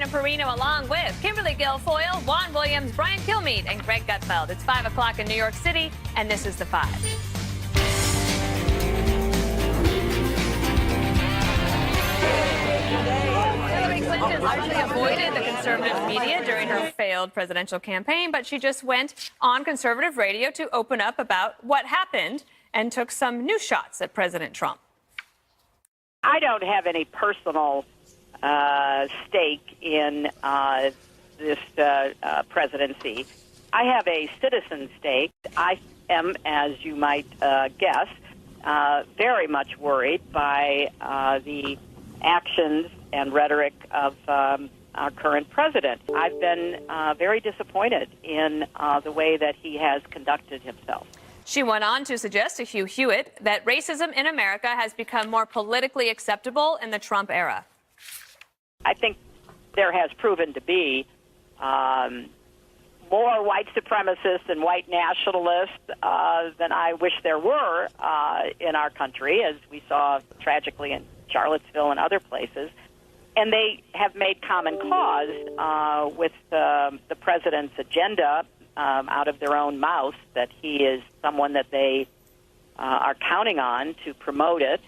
Dana Perino, along with Kimberly Guilfoyle, Juan Williams, Brian Kilmeade, and Greg Gutfeld. It's 5 o'clock in New York City, and this is The Five. Hillary Clinton largely avoided the conservative media during her failed presidential campaign, but she just went on conservative radio to open up about what happened and took some new shots at President Trump. I don't have any personal stake in this presidency. I have a citizen stake. I am, as you might guess, very much worried by the actions and rhetoric of our current president. I've been very disappointed in the way that he has conducted himself. She went on to suggest to Hugh Hewitt that racism in America has become more politically acceptable in the Trump era. I think there has proven to be more white supremacists and white nationalists than I wish there were in our country, as we saw tragically in Charlottesville and other places. And they have made common cause with the president's agenda out of their own mouth that he is someone that they are counting on to promote it.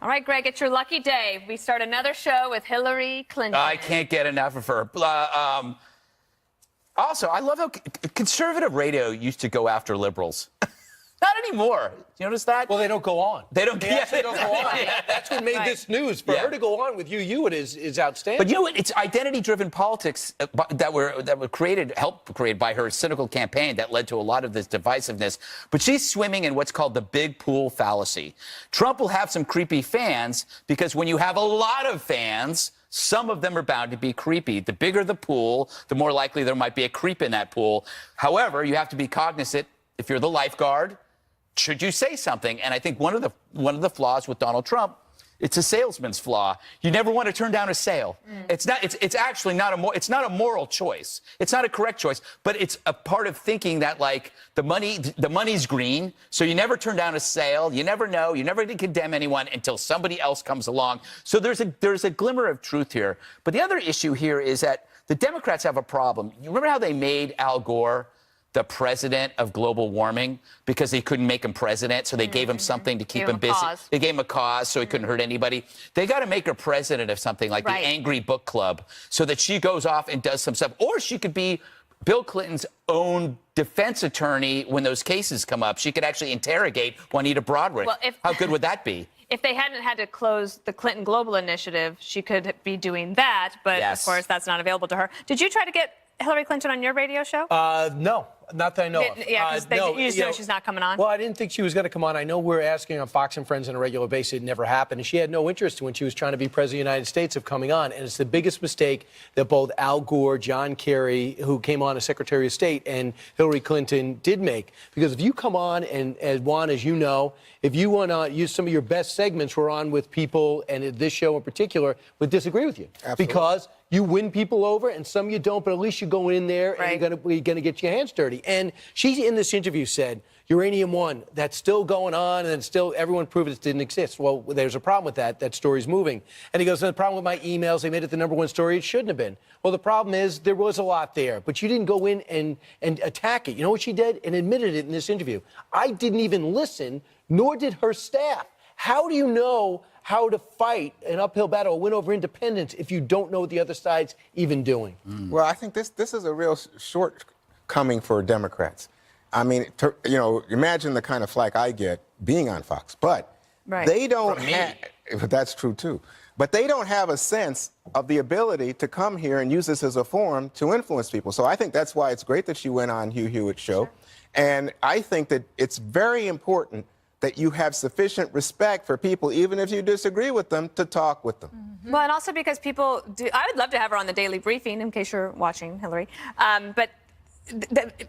All right, Greg, it's your lucky day. We start another show with Hillary Clinton. I can't get enough of her. Also, I love how conservative radio used to go after liberals. Not anymore. You notice that? Well, they don't go on. They don't. They actually don't go on. That's what made this news. For her to go on with Hugh Hewitt is outstanding. But you know what? It's identity-driven politics that were helped created by her cynical campaign that led to a lot of this divisiveness. But she's swimming in what's called the big pool fallacy. Trump will have some creepy fans because when you have a lot of fans, some of them are bound to be creepy. The bigger the pool, the more likely there might be a creep in that pool. However, you have to be cognizant. If you're the lifeguard, should you say something? And I think one of the flaws with Donald Trump, it's a salesman's flaw. You never want to turn down a sale. It's actually not a moral choice. It's not a correct choice, but it's a part of thinking that like the money's green, so you never turn down a sale. You never know. You never condemn anyone until somebody else comes along. So there's a glimmer of truth here. But the other issue here is that the Democrats have a problem. You remember how they made Al Gore the president of global warming because they couldn't make him president, so they gave him something to keep him busy. They gave him a cause so he couldn't hurt anybody. They got to make her president of something like the Angry Book Club so that she goes off and does some stuff. Or she could be Bill Clinton's own defense attorney when those cases come up. She could actually interrogate Juanita Broaddrick. Well, how good would that be? If they hadn't had to close the Clinton Global Initiative, she could be doing that, but of course that's not available to her. Did you try to get Hillary Clinton on your radio show? No, not that I know of. Yeah, because you just know she's not coming on. Well, I didn't think she was going to come on. I know we're asking on Fox and Friends on a regular basis. It never happened. And she had no interest when she was trying to be president of the United States of coming on. And it's the biggest mistake that both Al Gore, John Kerry, who came on as Secretary of State, and Hillary Clinton did make. Because if you come on, and as Juan, as you know, if you want to use some of your best segments, we're on with people, and this show in particular, would disagree with you. Absolutely. Because you win people over, and some you don't, but at least you go in there and you're going to get your hands dirty. And she, in this interview, said, Uranium One, that's still going on, and still everyone proved it didn't exist. Well, there's a problem with that. That story's moving. And he goes, the problem with my emails, they made it the #1 story. It shouldn't have been. Well, the problem is there was a lot there, but you didn't go in and attack it. You know what she did? And admitted it in this interview. I didn't even listen, nor did her staff. How do you know how to fight an uphill battle or win over independents if you don't know what the other side's even doing? Well, I think this is a real shortcoming for Democrats. I mean, imagine the kind of flack I get being on Fox, but they don't have, that's true too, but they don't have a sense of the ability to come here and use this as a forum to influence people. So I think that's why it's great that she went on Hugh Hewitt's show. And I think that it's very important that you have sufficient respect for people, even if you disagree with them, to talk with them. Well, and also because people do, I would love to have her on the Daily Briefing, in case you're watching, Hillary. But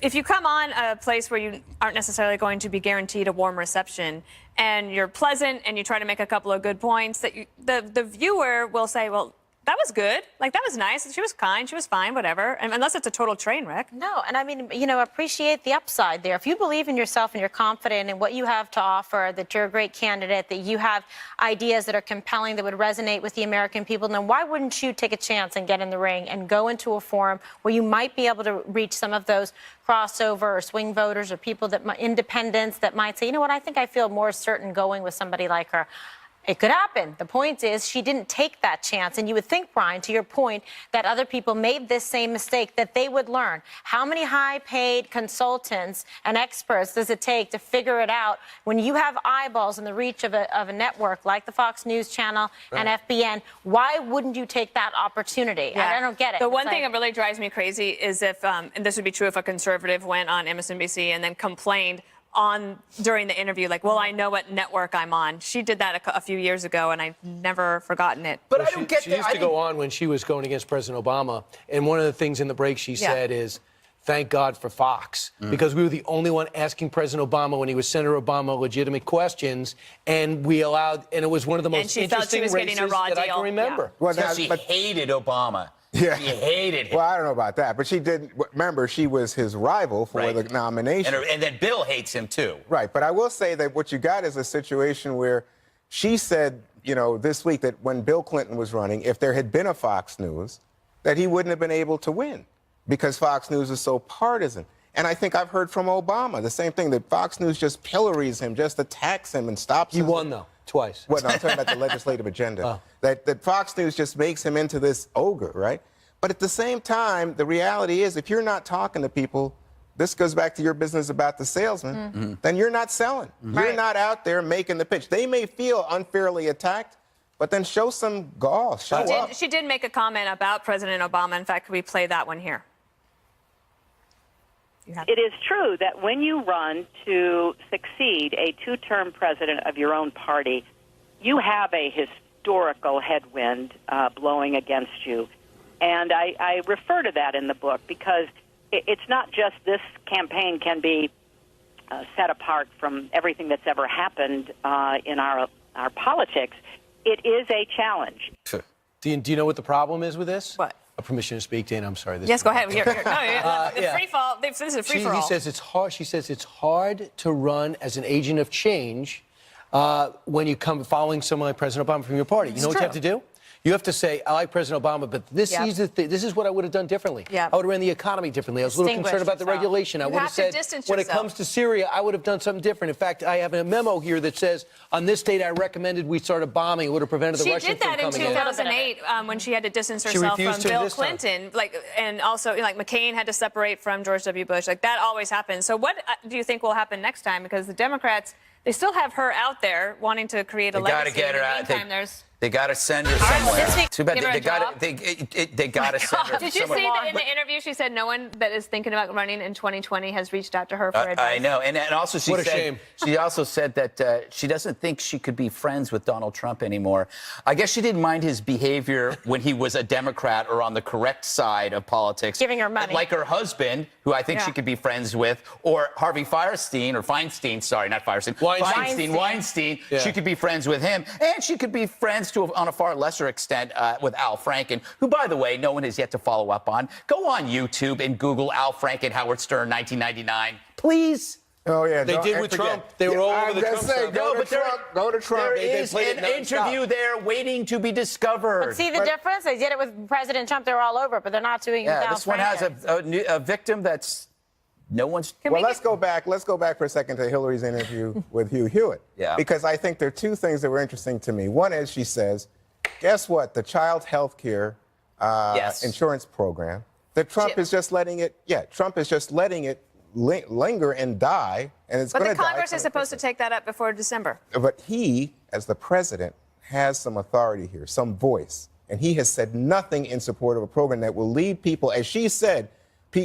if you come on a place where you aren't necessarily going to be guaranteed a warm reception, and you're pleasant and you try to make a couple of good points, that the viewer will say, well, that was good. Like, that was nice. She was kind. She was fine, whatever. And unless it's a total train wreck. No, and I mean, you know, appreciate the upside there. If you believe in yourself and you're confident in what you have to offer, that you're a great candidate, that you have ideas that are compelling, that would resonate with the American people, then why wouldn't you take a chance and get in the ring and go into a forum where you might be able to reach some of those crossover or swing voters or people that, independents that might say, you know what, I think I feel more certain going with somebody like her. It could happen. The point is she didn't take that chance. And you would think, Brian, to your point, that other people made this same mistake, that they would learn. How many high-paid consultants and experts does it take to figure it out when you have eyeballs in the reach of a network like the Fox News Channel and FBN? Why wouldn't you take that opportunity? Yeah. I don't get it. The one thing that really drives me crazy is if, and this would be true if a conservative went on MSNBC and then complained during the interview, like, well, I know what network I'm on. She did that a few years ago, and I've never forgotten it. But Well, I don't get she that. used to go on when she was going against President Obama, and one of the things in the break she said is, thank God for Fox, because we were the only one asking President Obama when he was Senator Obama legitimate questions, and we allowed, and it was one of the most she felt she interesting was getting a races raw that I deal. can remember. Yeah. Well, Because she but- hated Obama. Yeah. She hated him. Well, I don't know about that, but she did. Remember, she was his rival for Right. the nomination. And then Bill hates him, too. Right, but I will say that what you got is a situation where she said, you know, this week that when Bill Clinton was running, if there had been a Fox News, that he wouldn't have been able to win because Fox News is so partisan. And I think I've heard from Obama the same thing, that Fox News just pillories him, just attacks him and stops He his- won, though, twice. Well, no, I'm talking about the legislative agenda. Oh. That Fox News just makes him into this ogre, right? But at the same time, the reality is if you're not talking to people, this goes back to your business about the salesman, then you're not selling. You're Right. not out there making the pitch. They may feel unfairly attacked, but then show some gall, show up. She did make a comment about President Obama. In fact, could we play that one here? It is true that when you run to succeed a two-term president of your own party, you have a historical headwind blowing against you. And I refer to that in the book because it's not just this campaign can be set apart from everything that's ever happened in our politics. It is a challenge. Do you know what the problem is with this? What? A permission to speak, Dana. I'm sorry. This Yes, go ahead. Here. No, the yeah. free fall. This is a free for all. He says it's hard. She says it's hard to run as an agent of change when you come following someone like President Obama from your party. You know what you have to do? You have to say, I like President Obama, but this is what I would have done differently. Yep. I would have ran the economy differently. I was a little concerned about the yourself. regulation. I You would have have to said, distance when it yourself. comes to Syria, I would have done something different. In fact, I have a memo here that says, on this date, I recommended we start a bombing. It would have prevented the She Russians did that from in coming in. 2008 when she had to distance herself from refused to Bill this time. Clinton, and also like McCain had to separate from George W. Bush. Like that always happens. So what do you think will happen next time? Because the Democrats, they still have her out there wanting to create a They got to legacy. get her In the out. meantime, there's. They got to send her right, well, somewhere. this week- Too bad give her a they got job. they got to send her Did you somewhere. see that in the interview she said no one that is thinking about running in 2020 has reached out to her for advice? I know, and also she What a said shame. she also said that she doesn't think she could be friends with Donald Trump anymore. I guess she didn't mind his behavior when he was a Democrat or on the correct side of politics, Giving her money. like her husband, who I think Yeah. she could be friends with, or Harvey Feinstein. Sorry, not Firestein. Weinstein. Yeah. She could be friends with him, and she could be friends on a far lesser extent with Al Franken, who, by the way, no one has yet to follow up on. Go on YouTube and Google Al Franken, Howard Stern, 1999, please. Oh, yeah. They did and with forget- Trump. They were all over I'm the just Trump saying, stuff. go to Trump. Go to Trump. There They is played an it nonstop. interview there waiting to be discovered. But see the difference? They did it with President Trump. They were all over it, but they're not doing it with Yeah, Al this one has Franken. a victim that's no one's. Can Well, we let's go back for a second to Hillary's interview with Hugh Hewitt. Yeah. Because I think there are two things that were interesting to me. One is she says, guess what? The child health care Yes. insurance program, that Trump is just letting it, Trump is just letting it linger and die, and it's But going the to die. Congress is supposed to take that up before December. But he, as the president, has some authority here, some voice. And he has said nothing in support of a program that will lead people, as she said,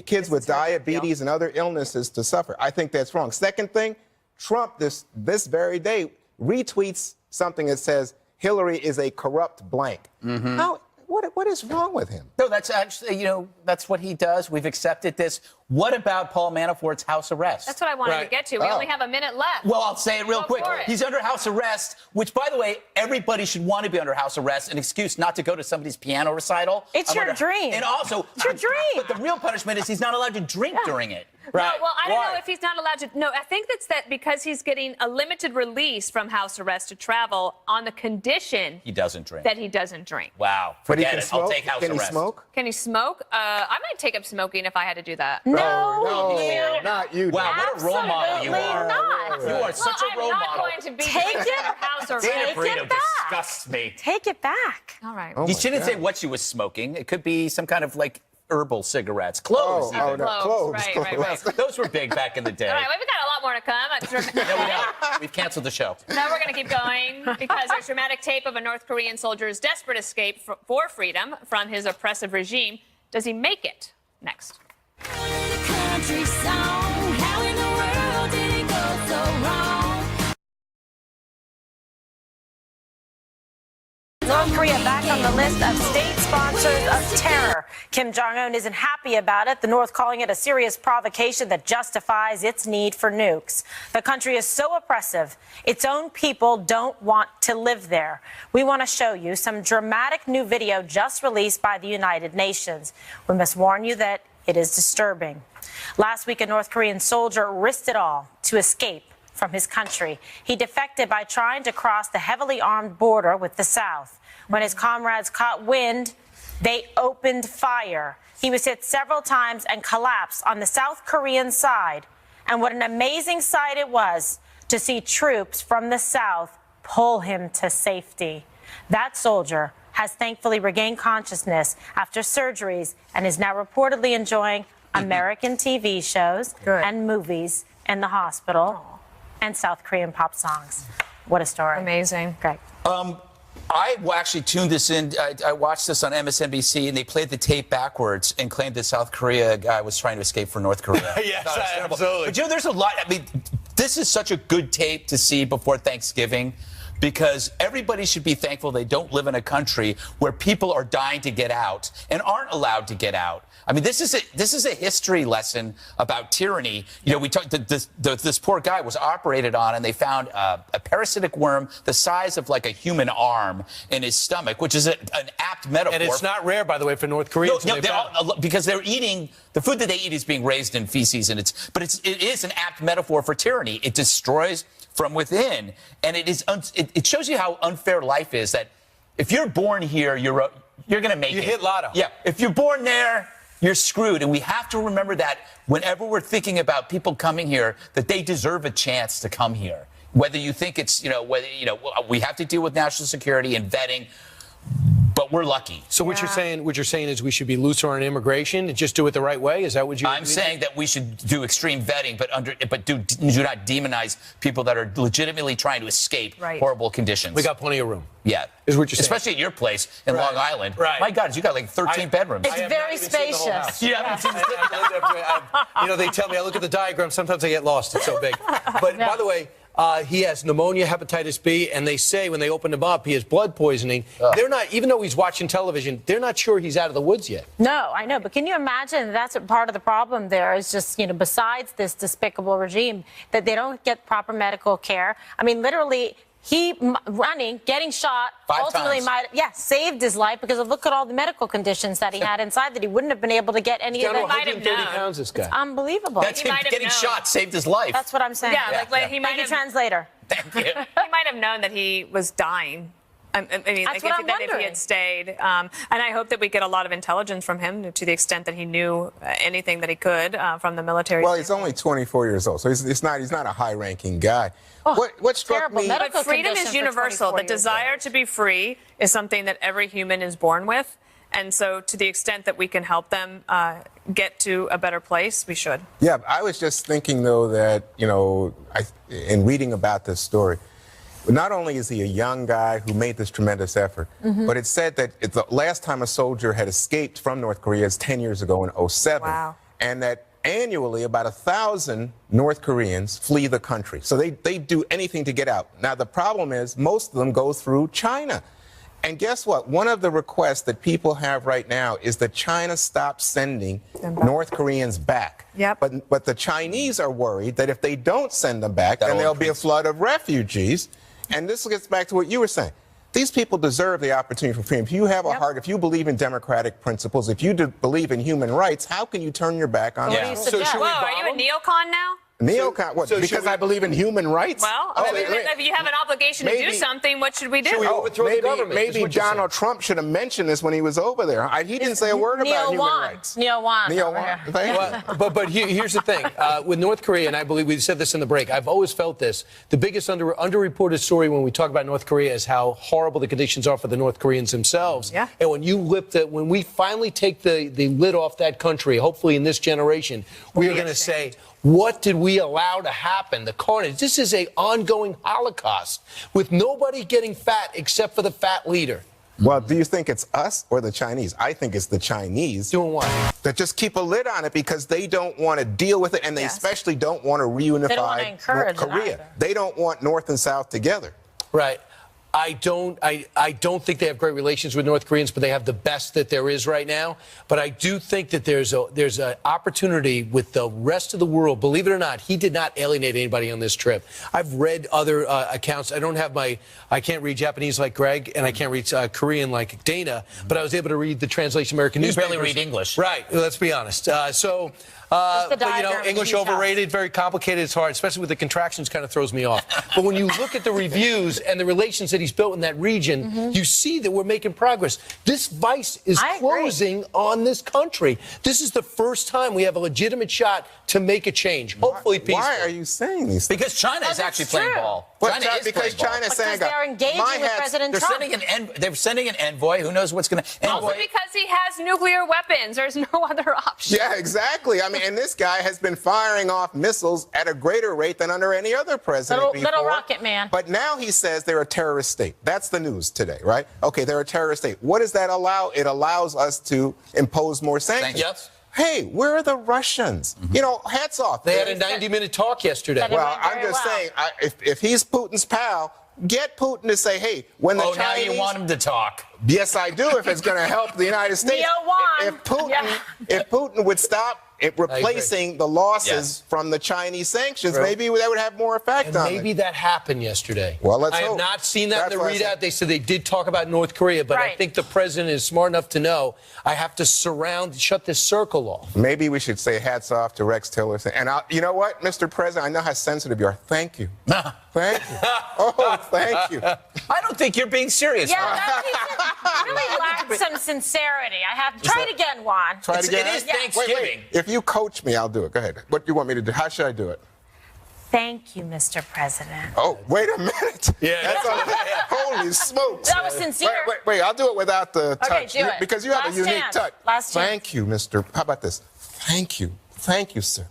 kids with diabetes and other illnesses to suffer. I think that's wrong. Second thing, Trump this very day retweets something that says Hillary is a corrupt blank. How, what what is wrong with him? No, that's actually, that's what he does. We've accepted this. What about Paul Manafort's house arrest? That's what I wanted to get to. We only have a minute left. Well, I'll say it real quick. For it. He's under house arrest, which, by the way, everybody should want to be under house arrest. An excuse not to go to somebody's piano recital. It's your dream. And also, it's your dream. But the real punishment is he's not allowed to drink during it. Right. No, well, I don't know if he's not allowed to. No, I think that's because he's getting a limited release from house arrest to travel on the condition he doesn't drink. That he doesn't drink. Wow. But he Forget can it. smoke? I'll take house Can arrest. he smoke? Can he smoke? I might take up smoking if I had to do that. No, not you. Wow, what a role model you absolutely are. not. You are such a role I'm not model. going to be Take under it. house arrest. Dana Take Perino it back. disgusts me. Take it back. All right. Oh You my shouldn't say God. what she was smoking. It could be some kind of herbal cigarettes, clothes. Oh, even. no, clothes. Right. Those were big back in the day. All right, we've got a lot more to come. No, we don't. We've canceled the show. Now we're going to keep going because there's dramatic tape of a North Korean soldier's desperate escape for freedom from his oppressive regime. Does he make it? Next. Country song. How in the world did it go so wrong? North Korea back on the list of state sponsors of terror. Kim Jong-un isn't happy about it, the North calling it a serious provocation that justifies its need for nukes. The country is so oppressive, its own people don't want to live there. We want to show you some dramatic new video just released by the United Nations. We must warn you that it is disturbing. Last week, a North Korean soldier risked it all to escape from his country. He defected by trying to cross the heavily armed border with the South. When his comrades caught wind, they opened fire. He was hit several times and collapsed on the South Korean side. And what an amazing sight it was to see troops from the South pull him to safety. That soldier has thankfully regained consciousness after surgeries and is now reportedly enjoying American TV shows and movies in the hospital. And South Korean pop songs. What a story. Amazing. Great. I actually tuned this in. I watched this on MSNBC, and they played the tape backwards and claimed that South Korea guy was trying to escape for North Korea. Yes, absolutely. But there's a lot. I mean, this is such a good tape to see before Thanksgiving, because everybody should be thankful they don't live in a country where people are dying to get out and aren't allowed to get out. I mean, this is a history lesson about tyranny. We talked. This poor guy was operated on, and they found a parasitic worm the size of like a human arm in his stomach, which is an apt metaphor. And it's not rare, by the way, for North Koreans. Because they're eating the food that they eat is being raised in feces, and it is an apt metaphor for tyranny. It destroys from within, and it shows you how unfair life is. That if you're born here, you're going to make it. You hit lotto. Yeah. If you're born there, you're screwed. And we have to remember that whenever we're thinking about people coming here, that they deserve a chance to come here. Whether you think it's, we have to deal with national security and vetting, but we're lucky. So what you're saying is we should be looser on immigration and just do it the right way? Is that what you? I'm saying that we should do extreme vetting, but do not demonize people that are legitimately trying to escape horrible conditions. We got plenty of room. Yeah. Is what you're saying. Especially at your place in Long Island. Right. My God, you got like 13 bedrooms. It's very spacious. Yeah. They tell me, I look at the diagram, sometimes I get lost. It's so big. But by the way, he has pneumonia, hepatitis B, and they say when they open him up, he has blood poisoning. They're not, even though he's watching television, they're not sure he's out of the woods yet. No, I know. But can you imagine that's what part of the problem there is just, besides this despicable regime, that they don't get proper medical care. I mean, literally, getting shot, 5 ultimately times. saved his life because look at all the medical conditions that he had inside that he wouldn't have been able to get any of Down to that. 130 pounds, this guy. It's unbelievable. That's him getting shot saved his life. That's what I'm saying. Yeah, like he might Thank you, have. translator. Thank you. He might have known that he was dying. I mean, That's what I'm if he wondering. had stayed. And I hope that we get a lot of intelligence from him to the extent that he knew anything that he could from the military. Well, he's only 24 years old, so he's not a high-ranking guy. What struck terrible. me? Medical But freedom condition is for universal. 24 The desire to be free is something that every human is born with. And so to the extent that we can help them get to a better place, we should. Yeah, I was just thinking, though, that, in reading about this story, not only is he a young guy who made this tremendous effort, but it said that the last time a soldier had escaped from North Korea is 10 years ago in 2007. Wow. And that annually about 1,000 North Koreans flee the country. So they do anything to get out. Now, the problem is most of them go through China. And guess what? One of the requests that people have right now is that China stop sending North Koreans back. Yep. But the Chinese are worried that if they don't send them back, then That'll there'll be a increase. flood of refugees. And this gets back to what you were saying. These people deserve the opportunity for freedom. If you have a heart, if you believe in democratic principles, if you believe in human rights, how can you turn your back on What do that? you So suggest? should Whoa, we are you a bomb 'em? neocon now? Neocon, what? so should Because we- I believe in human rights? Well, Oh, I mean, if you have an obligation to do maybe- something, what should we do? Should we overthrow the maybe, government, is Maybe what you're saying. Donald Trump should have mentioned this when he was over there. He didn't say a word about human rights. Neil Wan. Neil over Wan. here. Thank you. But here's the thing. With North Korea, and I believe we said this in the break, I've always felt this. The biggest underreported story when we talk about North Korea is how horrible the conditions are for the North Koreans themselves. Yeah. And when we finally take the lid off that country, hopefully in this generation, we are going to say, what did we allow to happen? The carnage. This is an ongoing Holocaust with nobody getting fat except for the fat leader. Well, do you think it's us or the Chinese? I think it's the Chinese Doing what? that just keep a lid on it because they don't want to deal with it, and they Yes. especially don't want to reunify They don't wanna encourage North it Korea. either. They don't want North and South together. Right. I don't think they have great relations with North Koreans, but they have the best that there is right now. But I do think that there's an opportunity with the rest of the world. Believe it or not, he did not alienate anybody on this trip. I've read other accounts. I can't read Japanese like Greg, and I can't read Korean like Dana, but I was able to read the translation American You newspapers. barely read English. Right. Let's be honest. the But, diagram English details. overrated, very complicated. It's hard, especially with the contractions, kind of throws me off. But when you look at the reviews and the relations that he's built in that region, you see that we're making progress. This vice is I agree. closing on this country. This is the first time we have a legitimate shot to make a change, hopefully peaceful. Why are you saying these things? Because China is Because actually it's playing true. ball. Well, China is because playing ball. China's Because saying, they're engaging my with hats- President They're Trump. sending an envoy. Who knows what's going to Also because he has nuclear weapons. There's no other option. Yeah, exactly. I mean, and this guy has been firing off missiles at a greater rate than under any other president before. Little rocket man. But now he says they're a terrorist state. That's the news today, right? Okay, they're a terrorist state. What does that allow? It allows us to impose more sanctions. Yes. Hey, where are the Russians? You know, hats off. They had a 90-minute talk yesterday. That it Well, went I'm very just well. saying, if he's Putin's pal, get Putin to say, hey, when the Oh, now Chinese... you want him to talk. Yes, I do, if it's going to help the United States. Neo Wan. If Yeah. Putin would stop replacing the losses Yes. from the Chinese sanctions, Right. maybe that would have more effect And on maybe it. that happened yesterday. Well, let's I have hope. not seen that in That's the what I said. readout. They said they did talk about North Korea, but I Right. think the president is smart enough to know I have to shut this circle off. Maybe we should say hats off to Rex Tillerson. And you know what, Mr. President, I know how sensitive you are. Thank you. Thank you. Oh, thank you. I don't think you're being serious. Yeah, that really lacked some sincerity. I have try it again, Juan. Try it again. It is Yeah. Thanksgiving. Wait. If you coach me, I'll do it. Go ahead. What do you want me to do? How should I do it? Thank you, Mr. President. Oh, wait a minute. Yeah. That's holy smokes. That was sincere. Wait. I'll do it without the touch. do it. Because you have Last a unique chance. touch. Last chance. Thank you, Mr. How about this? Thank you. Thank you, sir.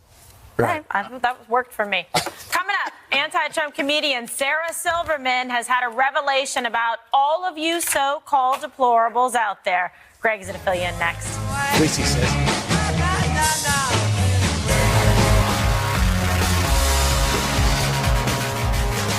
Right. That worked for me. Coming up, anti-Trump comedian Sarah Silverman has had a revelation about all of you so-called deplorables out there. Greg is going to fill you in next. At least he says.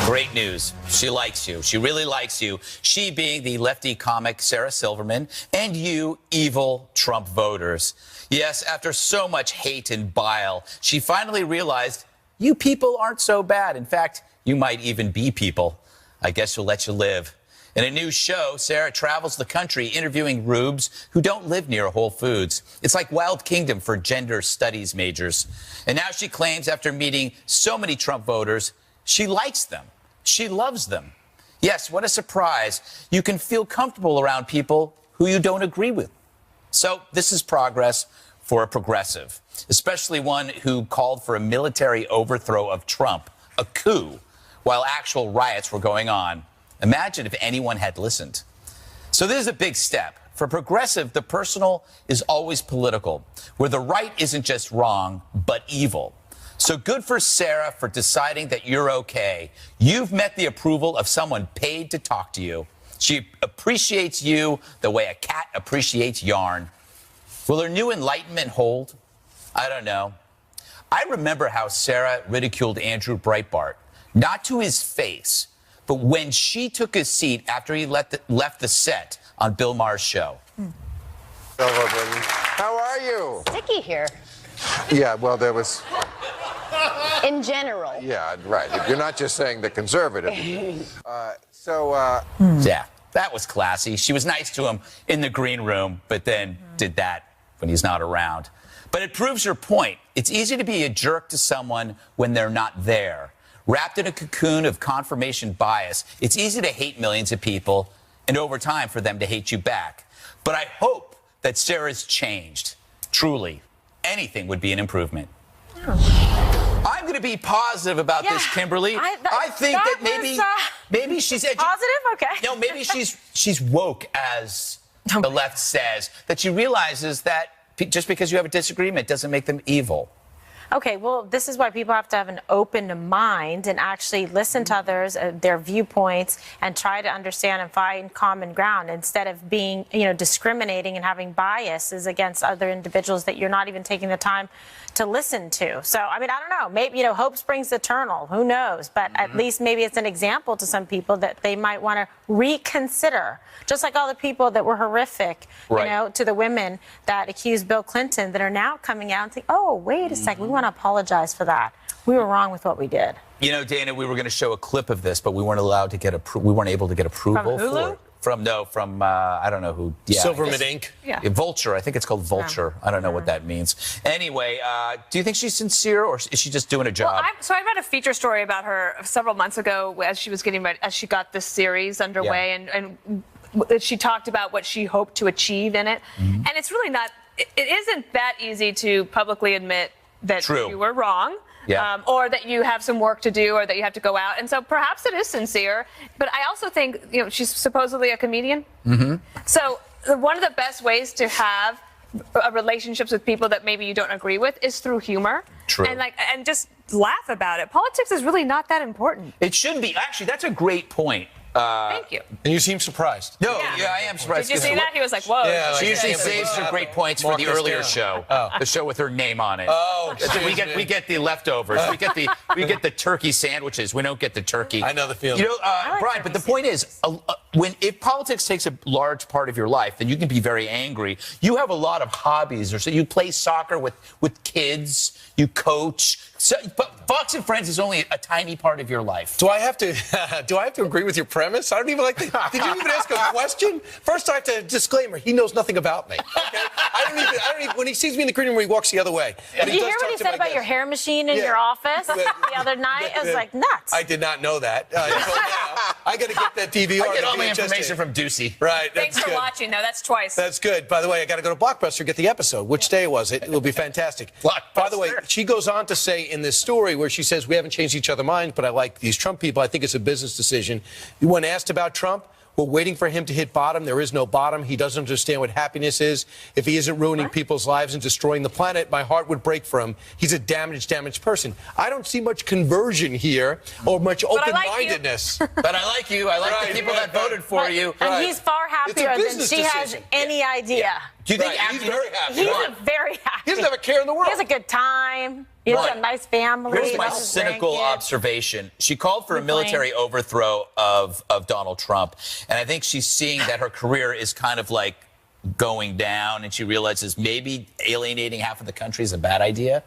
Great news. She likes you. She really likes you. She being the lefty comic Sarah Silverman, and you evil Trump voters. Yes, after so much hate and bile, she finally realized you people aren't so bad. In fact, you might even be people. I guess she'll let you live. In a new show, Sarah travels the country interviewing rubes who don't live near Whole Foods. It's like Wild Kingdom for gender studies majors. And now she claims after meeting so many Trump voters, she likes them. She loves them. Yes, what a surprise. You can feel comfortable around people who you don't agree with. So this is progress for a progressive, especially one who called for a military overthrow of Trump, a coup, while actual riots were going on. Imagine if anyone had listened. So this is a big step. For progressive, the personal is always political, where the right isn't just wrong, but evil. So good for Sarah for deciding that you're okay. You've met the approval of someone paid to talk to you. She appreciates you the way a cat appreciates yarn. Will her new enlightenment hold? I don't know. I remember how Sarah ridiculed Andrew Breitbart, not to his face, but when she took his seat after he left the set on Bill Maher's show. Hello, baby. How are you? Sticky here. Yeah, well, there was. In general. Yeah, right. You're not just saying the conservative. Yeah, that was classy. She was nice to him in the green room, but then did that when he's not around. But it proves your point. It's easy to be a jerk to someone when they're not there. Wrapped in a cocoon of confirmation bias, it's easy to hate millions of people and over time for them to hate you back. But I hope that Sarah's changed. Truly, anything would be an improvement. I'm going to be positive about this, Kimberly. I think that maybe she's positive. Okay. No, maybe she's woke, as the left says. That she realizes that just because you have a disagreement doesn't make them evil. Okay, well, this is why people have to have an open mind and actually listen to others, their viewpoints, and try to understand and find common ground instead of being, discriminating and having biases against other individuals that you're not even taking the time to listen to. So, I mean, I don't know. Maybe, hope springs eternal. Who knows? But at least maybe it's an example to some people that they might want to reconsider. Just like all the people that were horrific, to the women that accused Bill Clinton that are now coming out and saying, oh, wait a second, we want to apologize for that. We were wrong with what we did. Dana, we were going to show a clip of this, but we weren't allowed to get we weren't able to get approval From Hulu? for it. From I don't know who. Yeah, Silverman Inc. Yeah, Vulture. I think it's called Vulture. I don't know what that means. Anyway, do you think she's sincere, or is she just doing a job? Well, I read a feature story about her several months ago as she was getting ready, as she got this series underway, and she talked about what she hoped to achieve in it. And it's really not. It isn't that easy to publicly admit that you were wrong. Yeah. Or that you have some work to do, or that you have to go out. And so perhaps it is sincere. But I also think, she's supposedly a comedian. So one of the best ways to have relationships with people that maybe you don't agree with is through humor. True. And just laugh about it. Politics is really not that important. It shouldn't be. Actually, that's a great point. Thank you. And you seem surprised. No, I am surprised. Did you see that? He was like, whoa. Yeah, She usually saves her great points for the earlier show, the show with her name on it. Oh, we get the leftovers. We get the turkey sandwiches. We don't get the turkey. I know the feeling. Brian. But the point is, if politics takes a large part of your life, then you can be very angry. You have a lot of hobbies, or so you play soccer with kids. You coach. But Fox and Friends is only a tiny part of your life. Do I have to agree with your premise? I don't even like the. Did you even ask a question? First, I have to disclaimer. He knows nothing about me. Okay? I don't even. When he sees me in the green room, he walks the other way. Did you hear what he said about your hair machine in your office the other night? It was like nuts. I did not know that. I got to get that DVR. I get all my information from Ducey. Right. Thanks for watching, though. That's twice. That's good. By the way, I got to go to Blockbuster to get the episode. Which day was it? It will be fantastic. By the way, she goes on to say in this story where she says, we haven't changed each other's minds, but I like these Trump people. I think it's a business decision. When asked about Trump, we're waiting for him to hit bottom. There is no bottom. He doesn't understand what happiness is. If he isn't ruining people's lives and destroying the planet, my heart would break for him. He's a damaged person. I don't see much conversion here or much open-mindedness. But I like you. I like the people that voted for you. And he's far happier than she has any idea. Do you think he's very happy? He's very happy. He doesn't have a care in the world. He has a good time. He has a nice family. Here's my cynical observation. She called for a military overthrow of Donald Trump. And I think she's seeing that her career is kind of like going down. And she realizes maybe alienating half of the country is a bad idea.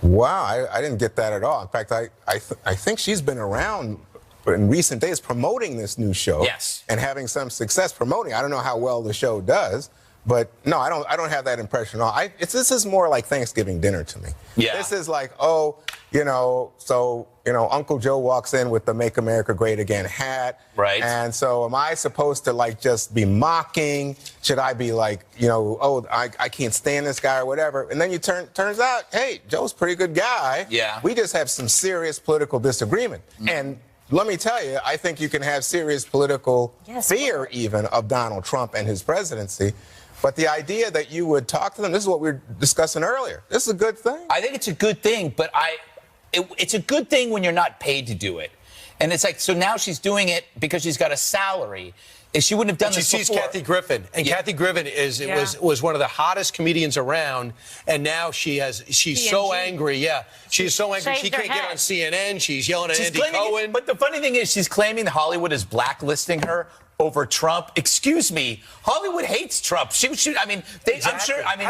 Wow, I didn't get that at all. In fact, I think she's been around in recent days promoting this new show. Yes. And having some success promoting. I don't know how well the show does. But no, I don't have that impression at all. This is more like Thanksgiving dinner to me. Yeah. This is like, Uncle Joe walks in with the Make America Great Again hat. Right. And so am I supposed to just be mocking? Should I be like, I can't stand this guy or whatever? And then turns out, hey, Joe's a pretty good guy. Yeah. We just have some serious political disagreement. And let me tell you, I think you can have serious political fear even of Donald Trump and his presidency. But the idea that you would talk to them, this is what we were discussing earlier. This is a good thing. I think it's a good thing, but it's a good thing when you're not paid to do it. And it's like, so now she's doing it because she's got a salary. she wouldn't have done She this sees before. Kathy Griffin, and Kathy Griffin was one of the hottest comedians around, and now she's so angry. Yeah, she's so angry she Shaved her can't get head. on CNN. She's yelling at Andy claiming, Cohen. but the funny thing is, she's claiming that Hollywood is blacklisting her over Trump. Excuse me, Hollywood hates Trump. I mean, I'm sure. I mean,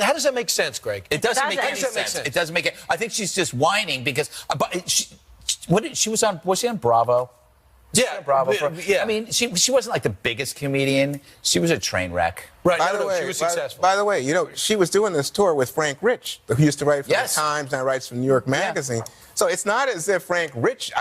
how does that make sense, Greg? it doesn't make any doesn't. sense. It doesn't make it. I think she's just whining because. But she was on? Was she on Bravo? Yeah, Bravo. yeah. I mean, she wasn't like the biggest comedian. She was a train wreck. Right. By No, the way, she was successful. By the way, you know, she was doing this tour with Frank Rich, who used to write for Yes. the Times and writes for New York Magazine. So it's not as if I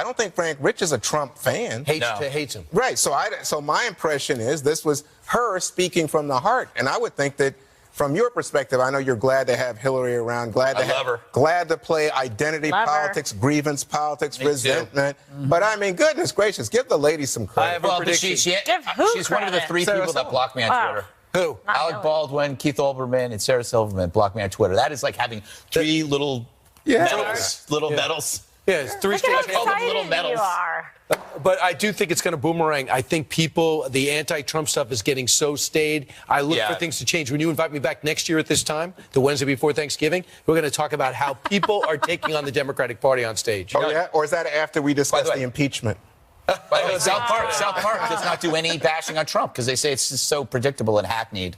don't think Frank Rich is a Trump fan. Hates him. Right. So my impression is this was her speaking from the heart, and I would think that. From your perspective, I know you're glad to have Hillary around, glad to play identity Love her. politics, grievance politics, Me too. resentment. But I mean, goodness gracious, give the lady some I credit. have a Well, but prediction. Give who she's one of the credit? 3 Sarah people that Silverman. blocked me on Twitter. Who? Not Alec Hillary. Baldwin, Keith Olbermann, and Sarah Silverman blocked me on Twitter. That is like having 3 little medals. Little medals. Yeah, it's 3 Look at states. how call them little excited medals. you are. But I do think it's going to boomerang. I think the anti-Trump stuff is getting so staid. I look for things to change. When you invite me back next year at this time, the Wednesday before Thanksgiving, we're going to talk about how people are taking on the Democratic Party on stage. Oh, yeah? Or is that after we discuss By the way- the impeachment? By the way, South Park does not do any bashing on Trump because they say it's just so predictable and hackneyed.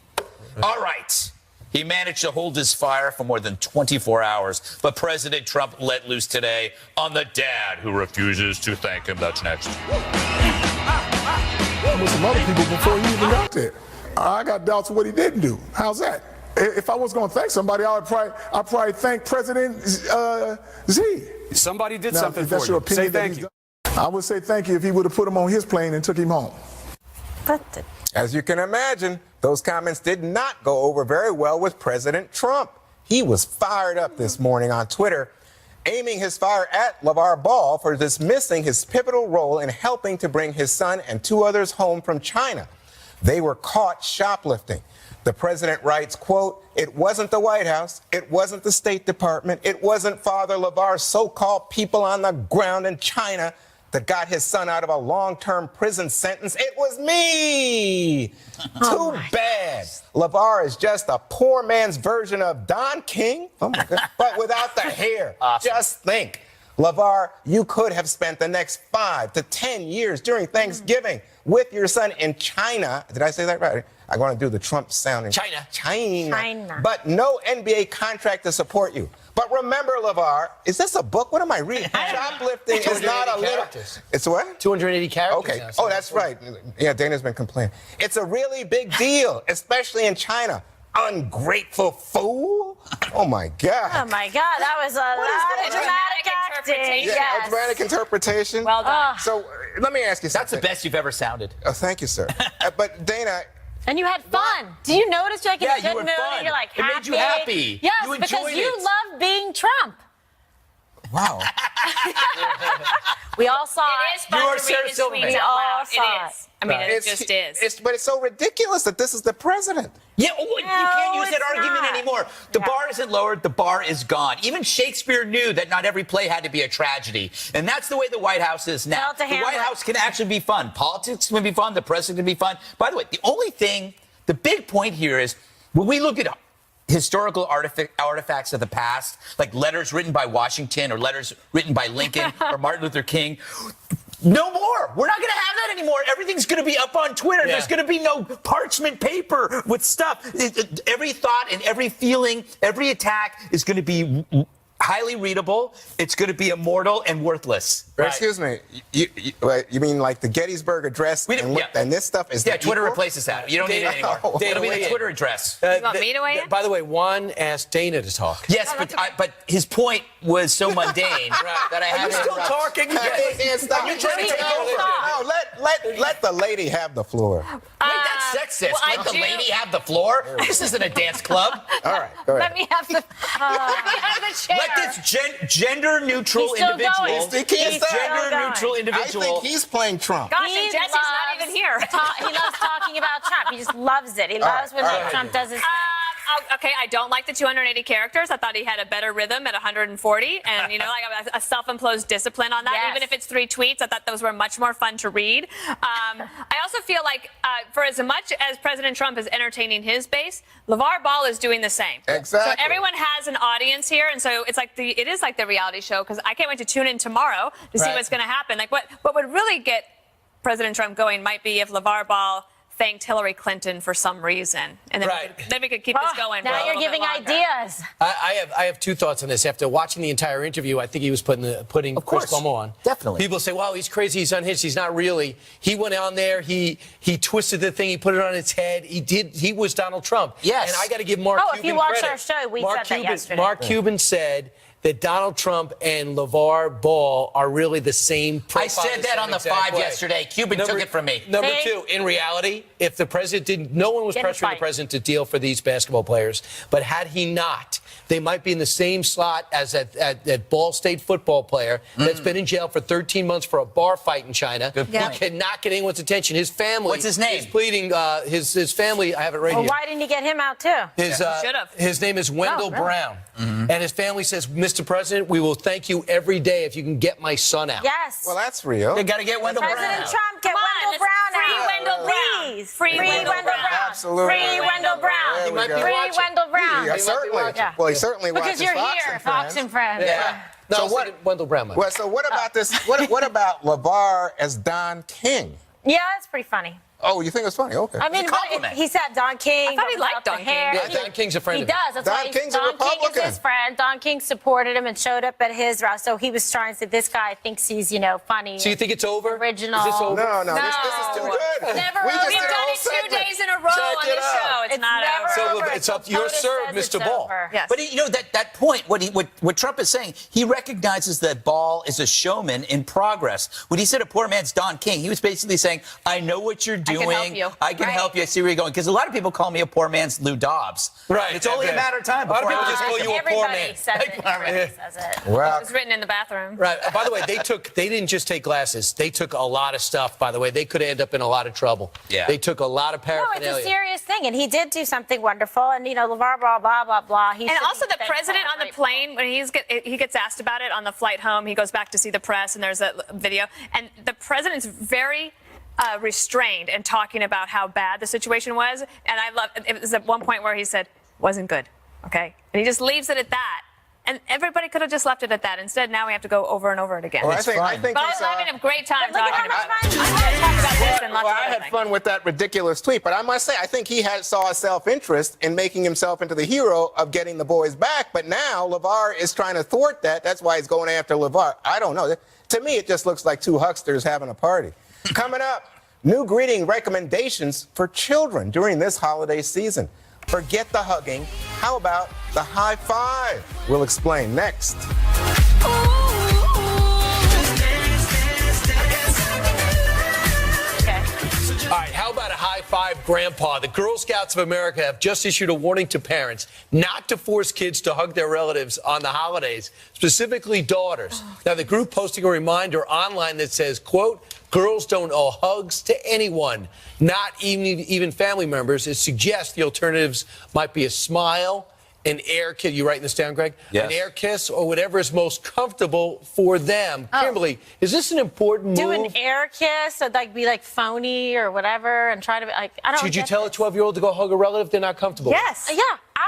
All right. He managed to hold his fire for more than 24 hours, but President Trump let loose today on the dad who refuses to thank him. That's next. With some other people before he even got there. I got doubts of what he didn't do. How's that? If I was going to thank somebody, I'd probably thank President Z. Somebody did Now, something if that's for your you. opinion Say that thank he's you. done, I would say thank you if he would have put him on his plane and took him home. As you can imagine, those comments did not go over very well with President Trump. He was fired up this morning on Twitter, aiming his fire at LeVar Ball for dismissing his pivotal role in helping to bring his son and 2 others home from China. They were caught shoplifting. The president writes, quote, "It wasn't the White House. It wasn't the State Department. It wasn't Father LeVar's so-called people on the ground in China that got his son out of a long-term prison sentence. It was me. Too bad. LeVar is just a poor man's version of Don King, oh my God, but without the hair. Awesome. Just think. LeVar, you could have spent the next 5 to 10 years during Thanksgiving with your son in China. Did I say that right? I'm going to do the Trump sounding. China. But no NBA contract to support you. But remember, LeVar, is this a book? What am I reading? Shoplifting is not a little. characters. It's what? 280 characters. Okay. now, so Oh, that's right. Yeah, Dana's been complaining. It's a really big deal, especially in China. Ungrateful fool. Oh, my God. Oh my God, that was a lot of dramatic acting. Yeah, Yes. a dramatic interpretation. Well done. So let me ask you That's something. the best you've ever sounded. Oh, thank you, sir. But Dana, And you had fun. Do you notice you're like in Yeah, a you good were mood? fun. You're like It happy. made you happy. Yes, You because enjoyed you it. love being Trump. wow. We all saw It is fun You are to Sarah read his Silverman. tweets We out all loud. saw It is. I mean, it just is. But it's so ridiculous that this is the president. Yeah, you can't use that it's argument not. anymore. The bar isn't lowered, the bar is gone. Even Shakespeare knew that not every play had to be a tragedy. And that's the way the White House is now. Tell it to The White Hamlet. House can actually be fun. Politics can be fun, the president can be fun. By the way, the only thing, the big point here is when we look at historical artifacts of the past, like letters written by Washington or letters written by Lincoln or Martin Luther King, no more. We're not going to have that anymore. Everything's going to be up on Twitter. Yeah. There's going to be no parchment paper with stuff. Every thought and every feeling, every attack is going to be highly readable. It's going to be immortal and worthless. Excuse me. You mean like the Gettysburg Address and this stuff is Yeah, the Twitter equal? replaces that. You don't need it anymore. It'll be the Twitter address. You want me to weigh in? By the way, Juan asked Dana to talk. Yes, but his point was so mundane that I had to still interrupt. talking? I can't stop. You're trying to take over. No, let the lady have the floor. Wait, that's sexist. well, I Let the do- lady have the floor. This isn't a dance club. All right, go ahead. Let me have the. Let me have the chair. Let this gender-neutral He's still individual. going. He can't stop. Gender-neutral I individual. think he's playing Trump. Gosh, He and Jesse's not loves even here. He loves talking about Trump. He just loves it. He loves when all right. Trump does his thing. Okay, I don't like the 280 characters. I thought he had a better rhythm at 140, and like a self-imposed discipline on that. Yes. Even if it's 3 tweets, I thought those were much more fun to read. I also feel like for as much as President Trump is entertaining his base, LeVar Ball is doing the same. Exactly. So everyone has an audience here, and so it is like the reality show, because I can't wait to tune in tomorrow to see what's going to happen. Like what would really get President Trump going might be if LeVar Ball thanked Hillary Clinton for some reason, and then we could keep this going. Now you're giving ideas. I have 2 thoughts on this. After watching the entire interview, I think he was putting Chris Cuomo on. Definitely. People say, "Wow, he's crazy. He's unhinged." He's not really. He went on there. He twisted the thing. He put it on its head. He was Donald Trump. Yes. And I got to give Mark Cuban if you watched credit. our show, we Mark said that yesterday. Mark Cuban said that Donald Trump and LeVar Ball are really the same profile. I said that on the 5 yesterday. Cuban took it from me. Number 2, in reality, if the president no one was pressuring the president to deal for these basketball players, but had he not, they might be in the same slot as that Ball State football player that's been in jail for 13 months for a bar fight in China. Good point. He cannot get anyone's attention. His family. What's his name? Is pleading. His family. I have it right Well, here. why didn't you get him out too? His name is Wendell really? Brown, and his family says, "Mr. President, we will thank you every day if you can get my son out." Yes. Well, that's real. You got to get Wendell Brown. President Trump, get Come on, Wendell Brown free out. Wendell Brown. Please. Free Wendell Brown. Absolutely. Free Wendell Brown. There we might be go. Free watching. Wendell Brown. Yeah, certainly. Yeah. Well, he certainly Because watches you're Fox here, and Fox Friends. and Friends. Yeah. No, So I was what- thinking Wendell Brown. Well, so what about this? What about LeVar as Don King? Yeah, that's pretty funny. Oh, you think it's funny? Okay. I mean, It's a compliment. he said Don King. I thought he but liked without the Don King. hair. Yeah, Don King's a friend He of his. does. That's Don why King's a Don King is Republican. his friend. Don King supported him and showed up at his route. So he was trying to say, this guy thinks he's, funny. So you think it's over? Original. Is this over? No, this is too good. Never we just over. did We've a done whole it 2 segment. days in a row Check on it this out. show. It's not never over. So over. it's up. until You're POTUS served, says it's Mr. Ball. over. Yes. But that point, what Trump is saying, he recognizes that Ball is a showman in progress. When he said a poor man's Don King, he was basically saying, I know what you're doing. I can help you. I see where you're going. Because a lot of people call me a poor man's Lou Dobbs. Right. It's only a matter of time. A lot of before people I just call take you him. a poor Everybody man. says it. Everybody says it. Well, It was written in the bathroom. Right. By the way, they didn't just take glasses. They took a lot of stuff, by the way. They could end up in a lot of trouble. Yeah. They took a lot of No, paraphernalia. it's a serious thing, and he did do something wonderful. And LeVar Ball, blah blah blah. He And should also be the thankful president and on the grateful. plane, when he gets asked about it on the flight home, he goes back to see the press, and there's a video. And the president's very restrained in talking about how bad the situation was. And it was at one point where he said, wasn't good, okay? And he just leaves it at that. And everybody could have just left it at that. Instead, now we have to go over and over it again. well, I think But I he's, was having a great time Look at talking how about much it. fun I want to talk about this and lots well, of I other had things. fun with that ridiculous tweet, but I must say, I think he saw a self-interest in making himself into the hero of getting the boys back. But now LeVar is trying to thwart that. That's why he's going after LeVar. I don't know. To me, it just looks like 2 hucksters having a party. Coming up, new greeting recommendations for children during this holiday season. Forget the hugging. How about the high five? We'll explain next. All right, how about a high five, Grandpa? The Girl Scouts of America have just issued a warning to parents not to force kids to hug their relatives on the holidays, specifically daughters. Now, the group posting a reminder online that says, quote, girls don't owe hugs to anyone, not even family members. It suggests the alternatives might be a smile, an air kiss. You writing this down, Greg? Yes. An air kiss or whatever is most comfortable for them. Kimberly, is this an important Do move? an air kiss, or be like phony or whatever, and try to be like, I don't. Should you get tell a this. 12-year-old to go hug a relative they're not comfortable with? Yes. Yeah,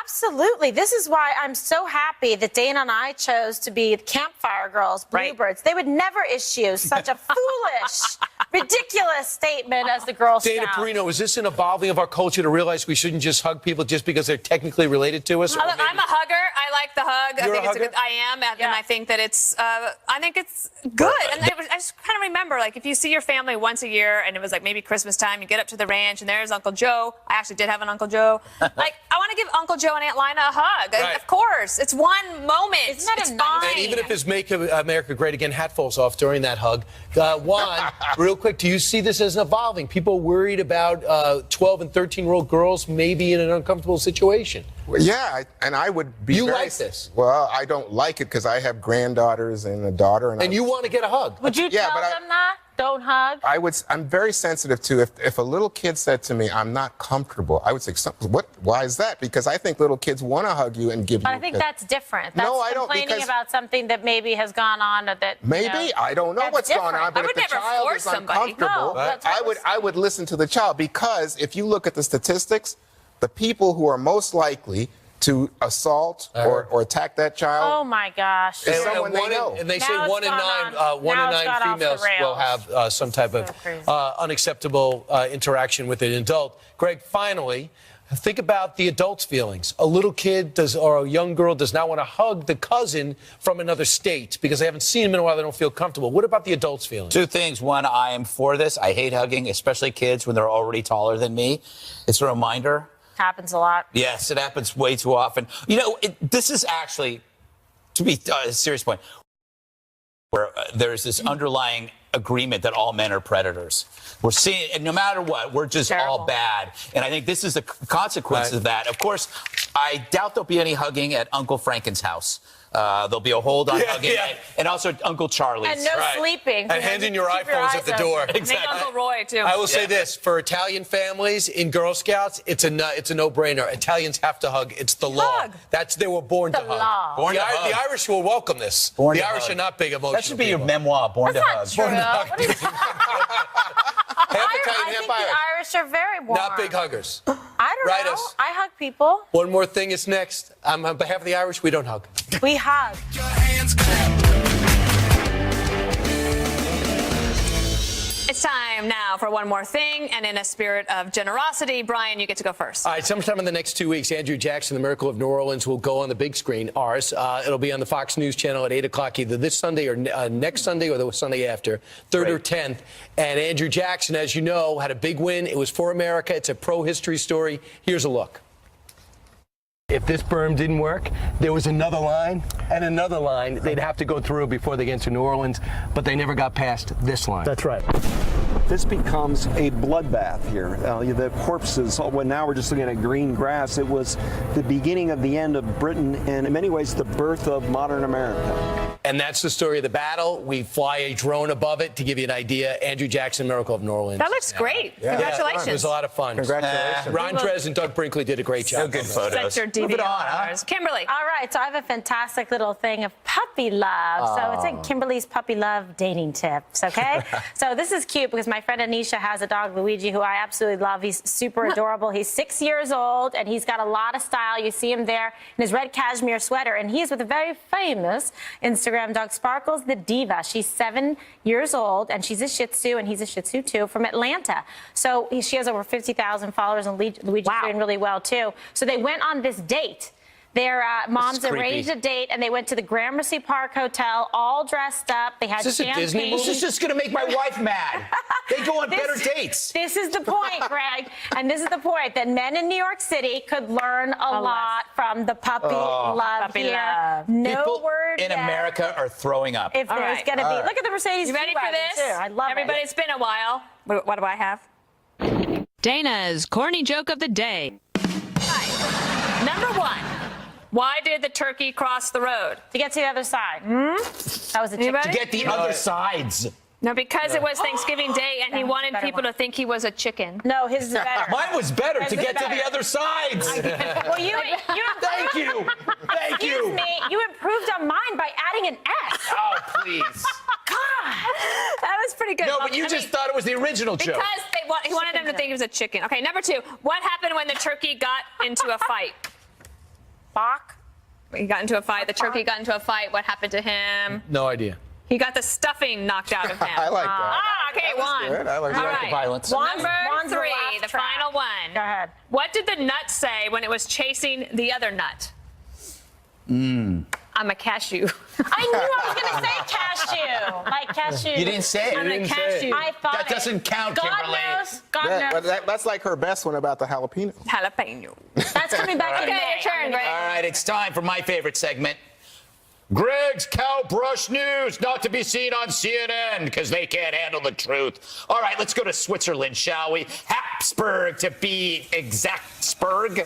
absolutely. This is why I'm so happy that Dana and I chose to be Campfire Girls, Bluebirds. They would never issue such a foolish, ridiculous statement as the Girl Dana Scouts. Perino, is this an evolving of our culture to realize we shouldn't just hug people just because they're technically related to us? Or I'm a hugger. I like the hug. You're I think a it's hugger? I am, and I think that it's. I think it's good. And I just kind of remember, like, if you see your family once a year, and it was like maybe Christmas time, you get up to the ranch, and there's Uncle Joe. I actually did have an Uncle Joe. Like, I want to give Uncle Joe and Aunt Lina a hug. Right. Of course, it's one moment. Isn't that it's a nice- fine. And even if his Make America Great Again hat falls off during that hug, Juan, real quick, do you see this as evolving? People worried about 12 and 13-year-old girls maybe in an uncomfortable situation. Well, yeah, and I would be You very, like this? Well, I don't like it because I have granddaughters and a daughter. And you want to get a hug. Would you Yeah, tell but them that? don't hug? I'm very sensitive to if a little kid said to me, "I'm not comfortable," I would say, Why is that? Because I think little kids want to hug you and give But you. I think that's different. That's No, I don't, complaining because- about something that maybe has gone on or that. Maybe I don't know that's what's going different. on, but I if would the never child force is somebody. uncomfortable, No, that's what I would listen to the child, because if you look at the statistics, the people who are most likely to assault or attack that child. Oh my gosh. Is someone they know. And they Now say it's one in gone nine, on. one Now in it's nine gone off the females will rails. have some type of crazy. unacceptable interaction with an adult. Greg, finally, think about the adult's feelings. A little kid or a young girl does not want to hug the cousin from another state because they haven't seen him in a while. They don't feel comfortable. What about the adult's feelings? Two things. One, I am for this. I hate hugging, especially kids when they're already taller than me. It's a reminder. Happens a lot. Yes, it happens way too often. You know, this is actually, to be a serious point, where there's this underlying agreement that all men are predators. We're seeing, and no matter what, we're just all bad. And I think this is the consequence of that. Of course, I doubt there'll be any hugging at Uncle Franken's house. There'll be a hold on hugging, and also Uncle Charlie's. And no sleeping. And handing your Keep your iPhones eyes at the open. door. Make Uncle Roy, too. I will say this, for Italian families in Girl Scouts, it's a no-brainer. Italians have to hug. It's the law. Hug. They were born to The hug. law. Born The to hug. Irish will welcome this. Born The to Irish hug. are not big emotional That should be your people. memoir, Born to Hug. That's not true. What is Half I Italian, think half the Irish. Irish are very warm. Not big huggers. I don't Write know. us. I hug people. One more thing is next. On behalf of the Irish, we don't hug. We hug. It's time now for one more thing, and in a spirit of generosity, Brian, you get to go first. All right, sometime in the next 2 weeks, Andrew Jackson, The Miracle of New Orleans, will go on the big screen, ours. It'll be on the Fox News channel at 8 o'clock, either this Sunday or next Sunday or the Sunday after, 3rd or 10th. And Andrew Jackson, as you know, had a big win. It was for America. It's a pro-history story. Here's a look. If this berm didn't work, there was another line and another line they'd have to go through before they get to New Orleans, but they never got past this line. That's right. This becomes a bloodbath here. The corpses, well, now we're just looking at green grass. It was the beginning of the end of Britain and in many ways the birth of modern America. And that's the story of the battle. We fly a drone above it to give you an idea. Andrew Jackson, Miracle of New Orleans. That looks great. Congratulations. It was a lot of fun. Congratulations. Ron Trez and Doug Brinkley did a great job. So good photos. Set your Move it on, huh? DVRs. Kimberly. All right, so I have a fantastic little thing of puppy love. So it's like Kimberly's puppy love dating tips, okay? So this is cute because my friend Anisha has a dog, Luigi, who I absolutely love. He's super adorable. He's 6 years old, and he's got a lot of style. You see him there in his red cashmere sweater, and he's with a very famous Instagram dog, Sparkles the Diva. She's 7 years old, and she's a Shih Tzu, and he's a Shih Tzu, too, from Atlanta. So she has over 50,000 followers, and Luigi's doing really well, too. So they went on this date. Their moms arranged a date, and they went to the Gramercy Park Hotel, all dressed up. They had Is this a champagne. Disney movie? This is just going to make my wife mad. They go on better dates. This is the point, Greg, and this is the point that men in New York City could learn a lot from the puppy love Puppy here. love. No People word in yet America are throwing up. if there's right. going to be. Look at the Mercedes. You ready for G-Wagon, this? too. I love Everybody, it. it's been a while. What do I have? Dana's corny joke of the day. Hi. Number one. Why did the turkey cross the road? To get to the other side. That was a chicken. Anybody? To get the other sides. No, because it was Thanksgiving Day, and he That was a wanted better people one. to think he was a chicken. No, his is better. Mine was better to This is get to the better. other sides. Well, you Thank you. Thank excuse you. me. You improved on mine by adding an S. Oh, please. That was pretty good. No, Well, but you I just mean, thought it was the original joke. because he wanted them to think he was a chicken. Okay, number two. What happened when the turkey got into a fight? Bach. He got into a fight. The turkey got into a fight. What happened to him? No idea. He got the stuffing knocked out of him. I like that. Ah, okay, one. Good. I like All that. the violence. Number One's the three, laugh the track. final one. Go ahead. What did the nut say when it was chasing the other nut? I'm a cashew. I knew I was going to say cashew. Like cashew. You didn't say it. I'm a didn't say cashew. it. I thought That doesn't count, God Kimberly. knows. God That- knows. that's like her best one about the jalapeno. Jalapeno. That's coming back in Okay, May. your turn, Greg. All right, it's time for my favorite segment. Greg's Cow Brush News, not to be seen on CNN because they can't handle the truth. All right, let's go to Switzerland, shall we? Habsburg, to be exact. Spurg.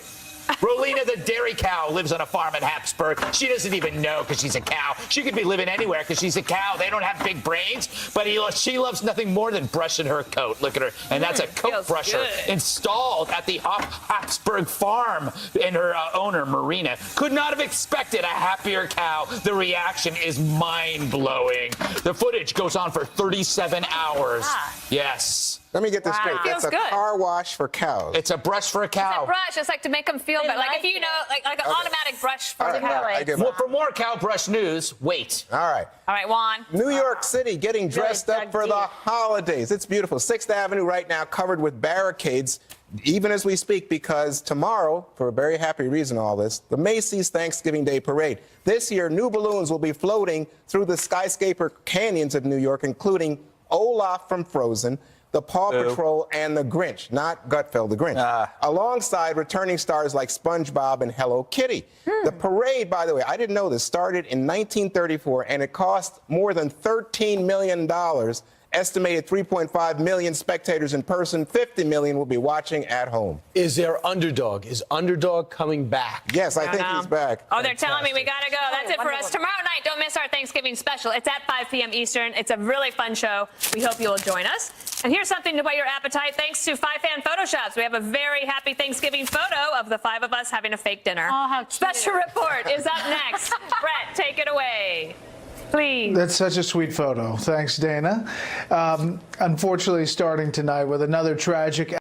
Rolina, the dairy cow, lives on a farm in Habsburg. She doesn't even know because she's a cow. She could be living anywhere because she's a cow. They don't have big brains, but she loves nothing more than brushing her coat. Look at her. And that's a coat brusher installed at the Habsburg farm. And her owner, Marina, could not have expected a happier cow. The reaction is mind-blowing. The footage goes on for 37 hours. Yes. Let me get this straight. That's a car wash for cows. It's a brush for a cow. It's a brush. It's like to make them feel better. Like if you know, like an automatic brush for the cow. Well, for more cow brush news, wait. All right. All right, Juan. New York City getting dressed up for the holidays. It's beautiful. 6th Avenue right now covered with barricades, even as we speak, because tomorrow, for a very happy reason, all this, the Macy's Thanksgiving Day Parade. This year, new balloons will be floating through the skyscraper canyons of New York, including Olaf from Frozen, the Paw Patrol, and the Grinch, not Gutfeld, the Grinch, alongside returning stars like SpongeBob and Hello Kitty. The parade, by the way, I didn't know this, started in 1934, and it cost more than $13 million. Estimated 3.5 million spectators in person. 50 million will be watching at home. Is there Underdog? Is Underdog coming back? Yes, I think he's back. Oh, they're telling me we got to go. That's it for us. Tomorrow night, don't miss our Thanksgiving special. It's at 5 p.m. Eastern. It's a really fun show. We hope you will join us. And here's something to whet your appetite. Thanks to 5fan Photoshops, we have a very happy Thanksgiving photo of the 5 of us having a fake dinner. Oh, how cute. Special report is up next. Brett, take it away. Please. That's such a sweet photo. Thanks, Dana. Unfortunately, starting tonight with another tragic